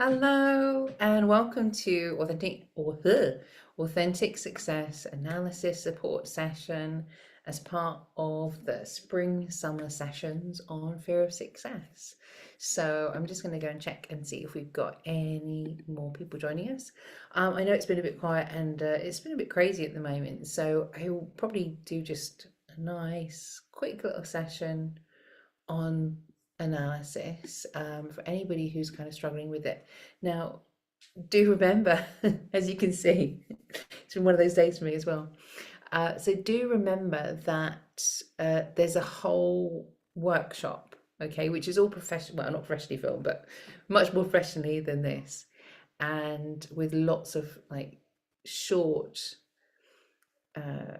Hello and welcome to Authentic Success Analysis Support Session as part of the Spring Summer Sessions on Fear of Success. So I'm just going to go and check and see if we've got any more people joining us. I know it's been a bit quiet and it's been a bit crazy at the moment, so I will probably do just a nice, quick little session on analysis for anybody who's kind of struggling with it. Now, do remember, as you can see, it's been one of those days for me as well. So do remember that there's a whole workshop, okay, which is all professional, well, not professionally filmed, but much more professionally than this, and with lots of like short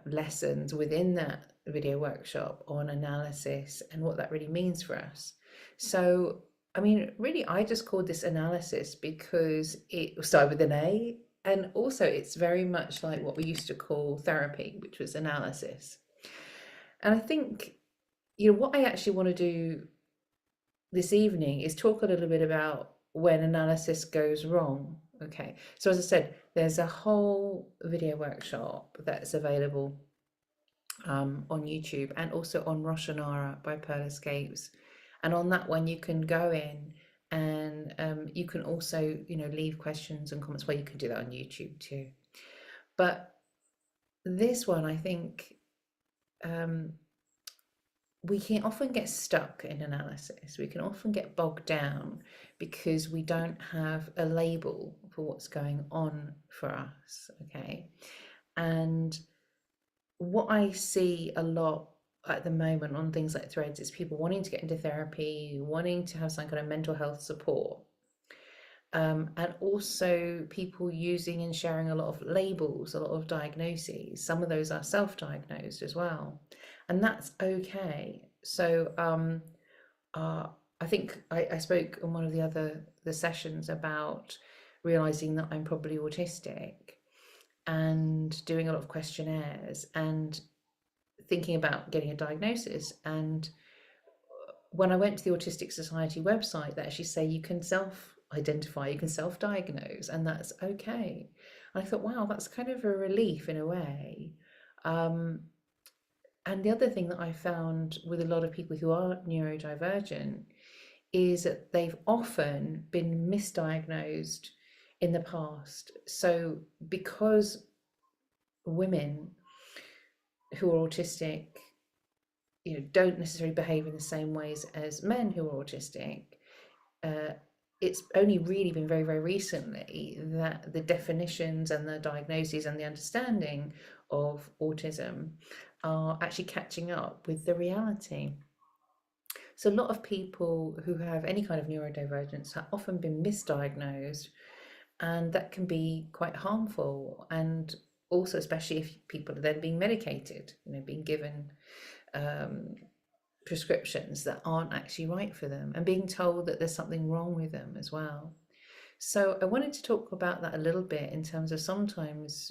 lessons within that video workshop on analysis and what that really means for us. So, I mean, really, I just called this analysis because it started with an A, and also it's very much like what we used to call therapy, which was analysis. And I think, what I actually want to do this evening is talk a little bit about when analysis goes wrong. Okay, so as I said, there's a whole video workshop that's available on YouTube and also on Roshanara by Pearl Escapes. And on that one, you can go in and you can also, leave questions and comments. Well, you can do that on YouTube too. But this one, I think we can often get stuck in analysis. We can often get bogged down because we don't have a label for what's going on for us. Okay. And what I see a lot at the moment on things like Threads is people wanting to get into therapy, wanting to have some kind of mental health support. And also people using and sharing a lot of labels, a lot of diagnoses. Some of those are self-diagnosed as well, and that's okay. So I think I spoke on one of the sessions about realizing that I'm probably autistic and doing a lot of questionnaires and thinking about getting a diagnosis. And when I went to the Autistic Society website, they actually say you can self-identify, you can self-diagnose, and that's okay. And I thought, wow, that's kind of a relief in a way. Um, and the other thing that I found with a lot of people who are neurodivergent is that they've often been misdiagnosed in the past. So because women who are autistic, don't necessarily behave in the same ways as men who are autistic, uh, it's only really been very, very recently that the definitions and the diagnoses and the understanding of autism are actually catching up with the reality. So a lot of people who have any kind of neurodivergence have often been misdiagnosed, and that can be quite harmful. And also, especially if people are then being medicated, being given prescriptions that aren't actually right for them and being told that there's something wrong with them as well. So I wanted to talk about that a little bit in terms of sometimes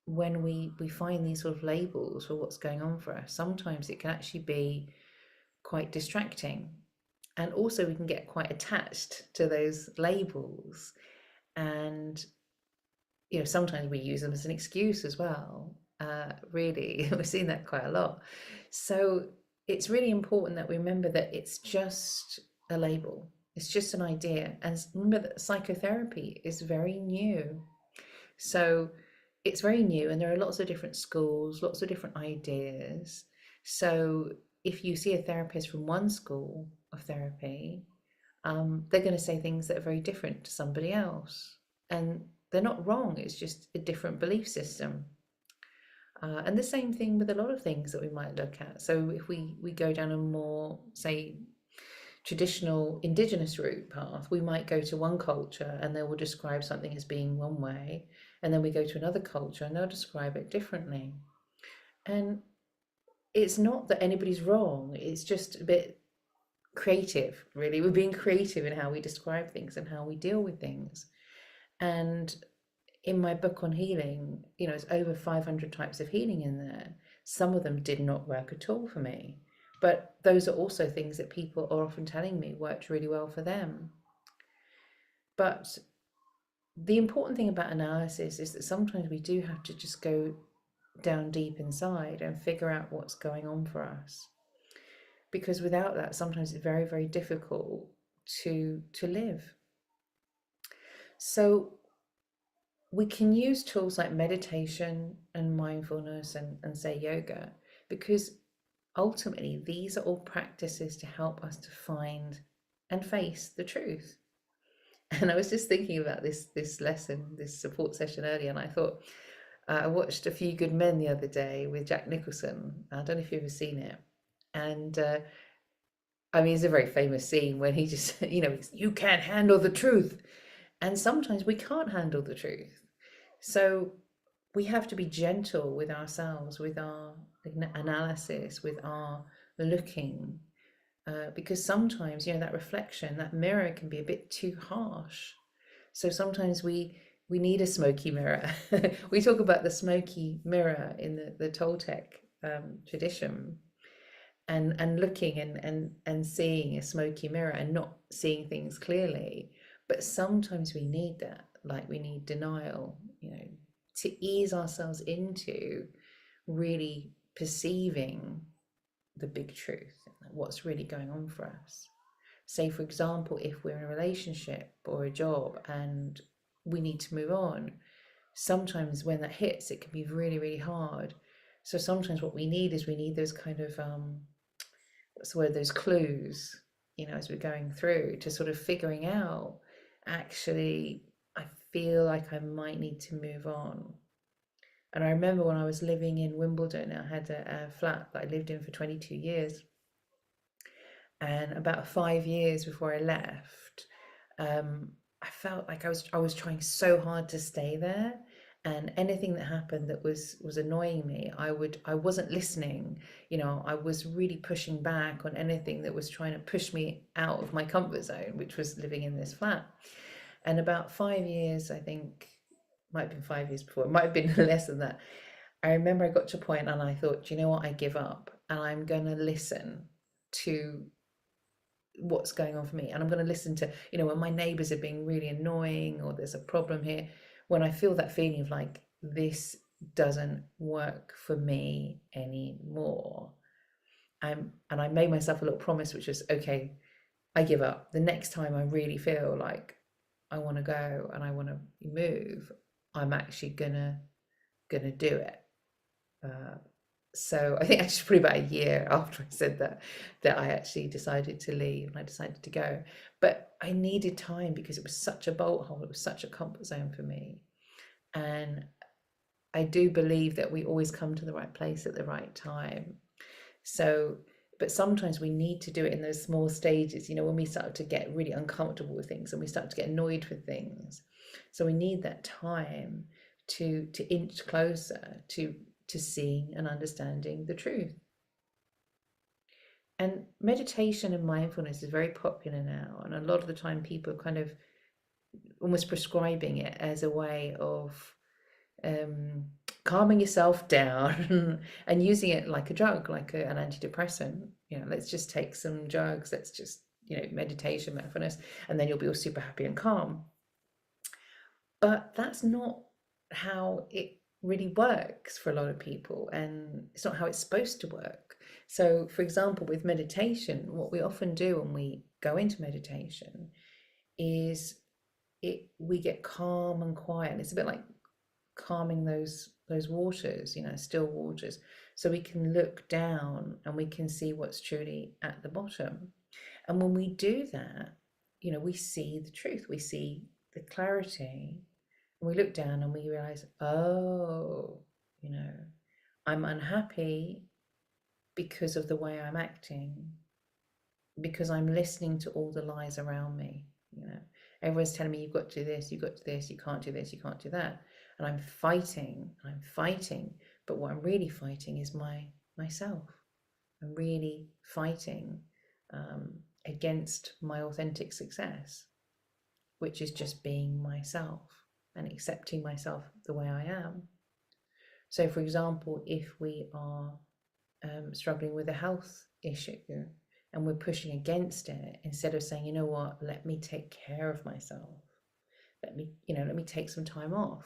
when we find these sort of labels for what's going on for us, sometimes it can actually be quite distracting. And also we can get quite attached to those labels. And sometimes we use them as an excuse as well. Really, we've seen that quite a lot. So it's really important that we remember that it's just a label, it's just an idea. And remember that psychotherapy is very new. So it's very new, and there are lots of different schools, lots of different ideas. So if you see a therapist from one school of therapy, they're going to say things that are very different to somebody else. And they're not wrong, it's just a different belief system. And the same thing with a lot of things that we might look at. So if we go down a more, say, traditional indigenous route path, we might go to one culture and they will describe something as being one way, and then we go to another culture and they'll describe it differently. And it's not that anybody's wrong, it's just a bit creative, really. We're being creative in how we describe things and how we deal with things. And in my book on healing, it's over 500 types of healing in there. Some of them did not work at all for me, but those are also things that people are often telling me worked really well for them. But the important thing about analysis is that sometimes we do have to just go down deep inside and figure out what's going on for us. Because without that, sometimes it's very, very difficult to live. So we can use tools like meditation and mindfulness and say yoga, because ultimately these are all practices to help us to find and face the truth. And I was just thinking about this lesson, this support session earlier, and I thought I watched A Few Good Men the other day with Jack Nicholson. I don't know if you've ever seen it. And I mean, it's a very famous scene when he just, you can't handle the truth. And sometimes we can't handle the truth. So we have to be gentle with ourselves, with our analysis, with our looking, because sometimes, that reflection, that mirror can be a bit too harsh. So sometimes we need a smoky mirror. We talk about the smoky mirror in the Toltec tradition, and looking and seeing a smoky mirror and not seeing things clearly. But sometimes we need that, like we need denial, to ease ourselves into really perceiving the big truth, what's really going on for us. Say, for example, if we're in a relationship or a job and we need to move on, sometimes when that hits, it can be really, really hard. So sometimes what we need is we need those kind of what's the word, those clues, as we're going through to sort of figuring out, actually, I feel like I might need to move on. And I remember when I was living in Wimbledon, I had a flat that I lived in for 22 years. And about 5 years before I left, I felt like I was trying so hard to stay there, and anything that happened that was annoying me, I wasn't listening. I was really pushing back on anything that was trying to push me out of my comfort zone, which was living in this flat. And about 5 years, I think, might have been 5 years before, it might have been less than that. I remember I got to a point and I thought, do you know what? I give up and I'm going to listen to what's going on for me. And I'm going to listen to, when my neighbors are being really annoying or there's a problem here, when I feel that feeling of like, this doesn't work for me anymore. And I made myself a little promise, which was, okay, I give up. The next time I really feel like I want to go and I want to move, I'm actually gonna do it. So I think actually probably about a year after I said that I actually decided to leave and I decided to go. But I needed time because it was such a bolt hole, it was such a comfort zone for me. And I do believe that we always come to the right place at the right time. So, but sometimes we need to do it in those small stages, when we start to get really uncomfortable with things and we start to get annoyed with things. So we need that time to inch closer to seeing and understanding the truth. And meditation and mindfulness is very popular now, and a lot of the time people are kind of almost prescribing it as a way of calming yourself down and using it like a drug, like an antidepressant. Let's just take some drugs, let's just, meditation, mindfulness, and then you'll be all super happy and calm. But that's not how it really works for a lot of people, and it's not how it's supposed to work. So, for example, with meditation, what we often do when we go into meditation is we get calm and quiet. It's a bit like calming those waters, still waters, so we can look down and we can see what's truly at the bottom. And when we do that, we see the truth, we see the clarity, and we look down and we realize, oh, I'm unhappy because of the way I'm acting, because I'm listening to all the lies around me. Everyone's telling me, you've got to do this, you've got to do this, you can't do this, you can't do that. And I'm fighting, but what I'm really fighting is myself. I'm really fighting against my authentic success, which is just being myself and accepting myself the way I am. So, for example, if we are struggling with a health issue and we're pushing against it, instead of saying, you know what, let me take care of myself, let me take some time off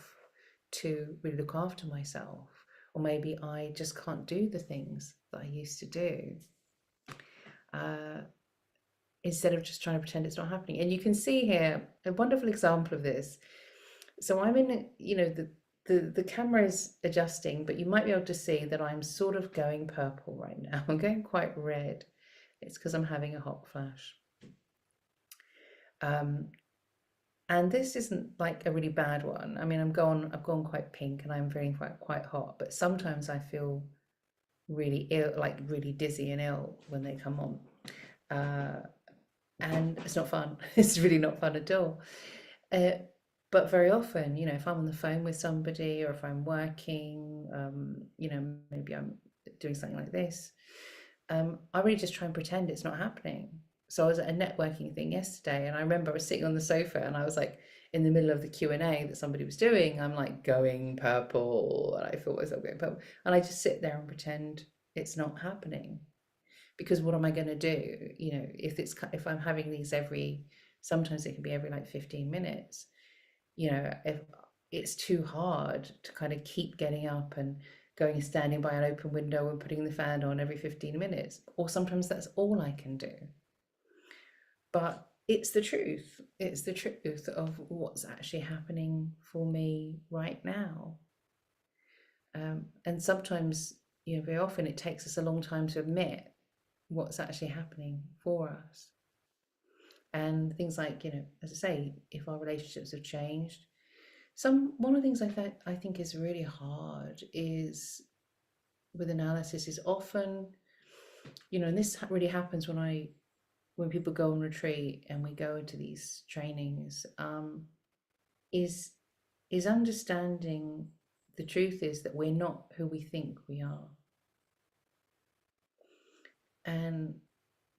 to really look after myself. Or maybe I just can't do the things that I used to do. Uh, Instead of just trying to pretend it's not happening. And you can see here a wonderful example of this. So I'm in, the camera is adjusting, but you might be able to see that I'm sort of going purple right now. I'm going quite red. It's because I'm having a hot flash. And this isn't like a really bad one. I mean, I've gone quite pink and I'm feeling quite hot, but sometimes I feel really ill, like really dizzy and ill when they come on. And it's not fun. It's really not fun at all. But very often, if I'm on the phone with somebody or if I'm working, maybe I'm doing something like this, I really just try and pretend it's not happening. So I was at a networking thing yesterday, and I remember I was sitting on the sofa, and I was like in the middle of the Q&A that somebody was doing. I'm like going purple, and I feel myself going purple, and I just sit there and pretend it's not happening. Because what am I going to do? If I'm having these sometimes it can be every like 15 minutes. If it's too hard to kind of keep getting up and going and standing by an open window and putting the fan on every 15 minutes, or sometimes that's all I can do. But it's the truth. It's the truth of what's actually happening for me right now. And sometimes, very often it takes us a long time to admit what's actually happening for us. And things like, as I say, if our relationships have changed, one of the things I think is really hard is with analysis is often, and this really happens when people go on retreat and we go into these trainings, is understanding the truth is that we're not who we think we are. And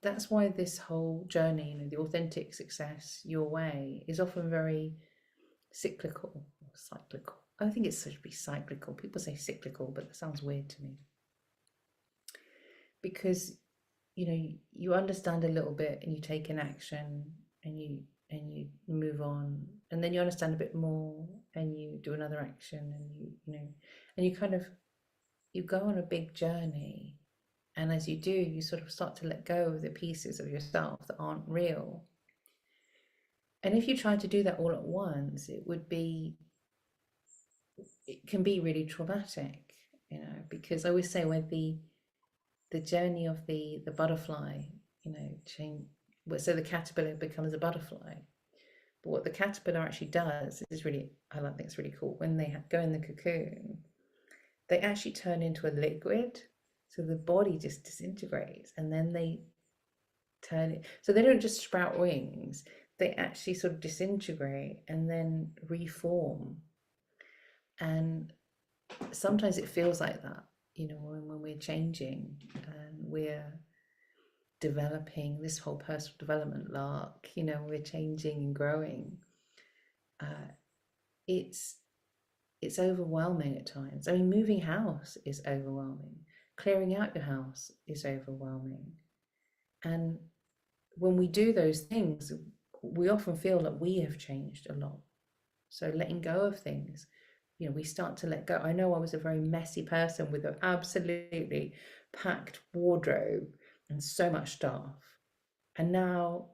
that's why this whole journey, the authentic success, your way, is often very cyclical. I think it should be cyclical. People say cyclical, but that sounds weird to me. Because you understand a little bit and you take an action and you move on, and then you understand a bit more and you do another action, and you kind of you go on a big journey, and as you do, you sort of start to let go of the pieces of yourself that aren't real. And if you try to do that all at once, it can be really traumatic, because I always say when the journey of the butterfly, change. So the caterpillar becomes a butterfly. But what the caterpillar actually does is I think it's really cool. When they go in the cocoon, they actually turn into a liquid. So the body just disintegrates, and then they turn it. So they don't just sprout wings, they actually sort of disintegrate and then reform. And sometimes it feels like that, when we're changing and we're developing this whole personal development lark, we're changing and growing. It's overwhelming at times. I mean, moving house is overwhelming. Clearing out your house is overwhelming. And when we do those things, we often feel that we have changed a lot. So letting go of things, we start to let go. I know I was a very messy person with an absolutely packed wardrobe and so much stuff. And now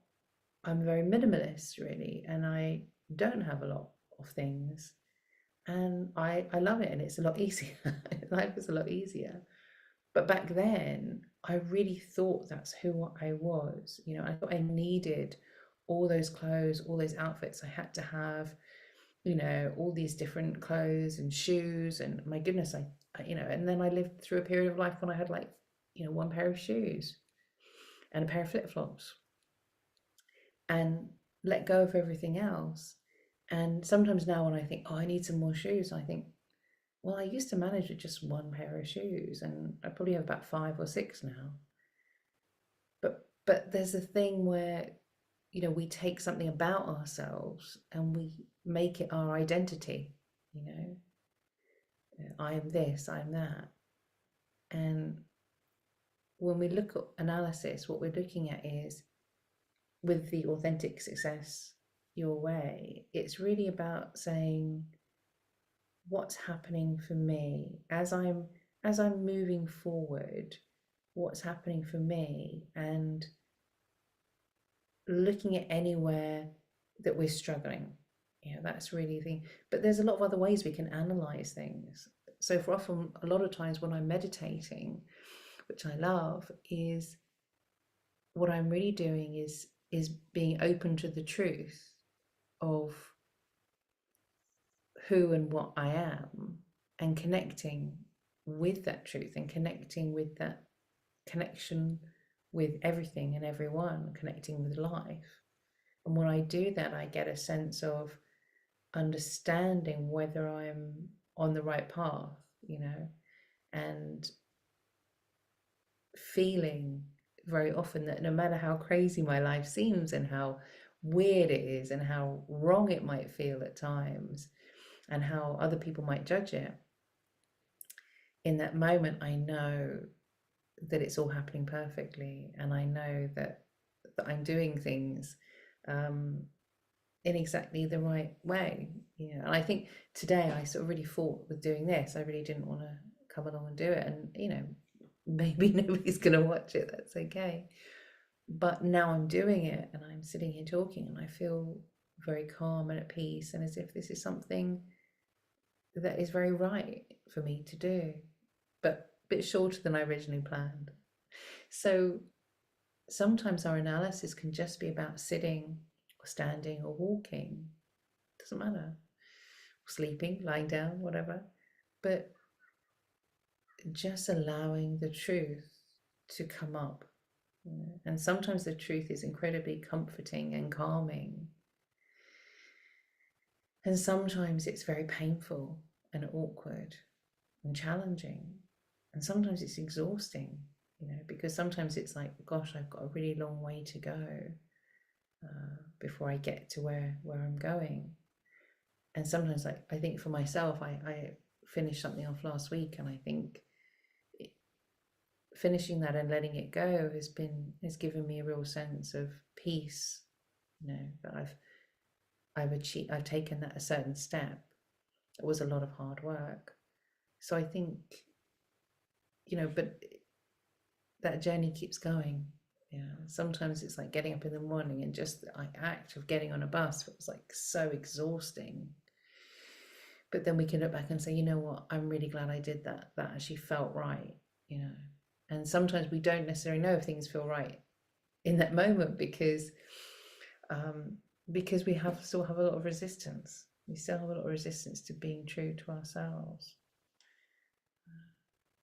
I'm very minimalist, really, and I don't have a lot of things. And I love it, and it's a lot easier. Life is a lot easier. But back then, I really thought that's who I was. I thought I needed all those clothes, all those outfits. I had to have, all these different clothes and shoes. And my goodness, and then I lived through a period of life when I had like, one pair of shoes and a pair of flip-flops, and let go of everything else. And sometimes now when I think, oh, I need some more shoes, I think, well, I used to manage with just one pair of shoes, and I probably have about 5 or 6 now. But there's a thing where, we take something about ourselves and we make it our identity, I am this, I am that. And when we look at analysis, what we're looking at is with the authentic success your way. It's really about saying what's happening for me as I'm moving forward, what's happening for me, and looking at anywhere that we're struggling. That's really the thing. But there's a lot of other ways we can analyze things. So for often, a lot of times when I'm meditating, which I love, is what I'm really doing is being open to the truth of who and what I am, and connecting with that truth, and connecting with that connection with everything and everyone, connecting with life. And when I do that, I get a sense of understanding whether I'm on the right path, and feeling very often that no matter how crazy my life seems and how weird it is and how wrong it might feel at times and how other people might judge it, in that moment I know that it's all happening perfectly, and I know that I'm doing things um, in exactly the right way. And I think today I sort of really fought with doing this. I really didn't want to come along and do it, and maybe nobody's going to watch it, that's okay. But now I'm doing it, and I'm sitting here talking, and I feel very calm and at peace, and as if this is something that is very right for me to do, but a bit shorter than I originally planned. So sometimes our analysis can just be about sitting or standing or walking, doesn't matter, sleeping, lying down, whatever, but just allowing the truth to come up. And sometimes the truth is incredibly comforting and calming, and sometimes it's very painful and awkward and challenging, and sometimes it's exhausting, because sometimes it's like, gosh, I've got a really long way to go before I get to where I'm going. And sometimes, like, I think for myself, I finished something off last week, and I think finishing that and letting it go has given me a real sense of peace, that I've achieved, I've taken that a certain step. It was a lot of hard work. So I think, but that journey keeps going. Sometimes it's like getting up in the morning, and just the act of getting on a bus was like so exhausting. But then we can look back and say, you know what, I'm really glad I did that. That actually felt right, And sometimes we don't necessarily know if things feel right in that moment, because we still have a lot of resistance. We still have a lot of resistance to being true to ourselves.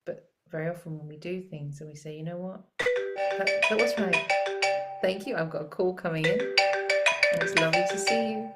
But very often when we do things and we say, you know what, that was right. Thank you. I've got a call coming in, and it's lovely to see you.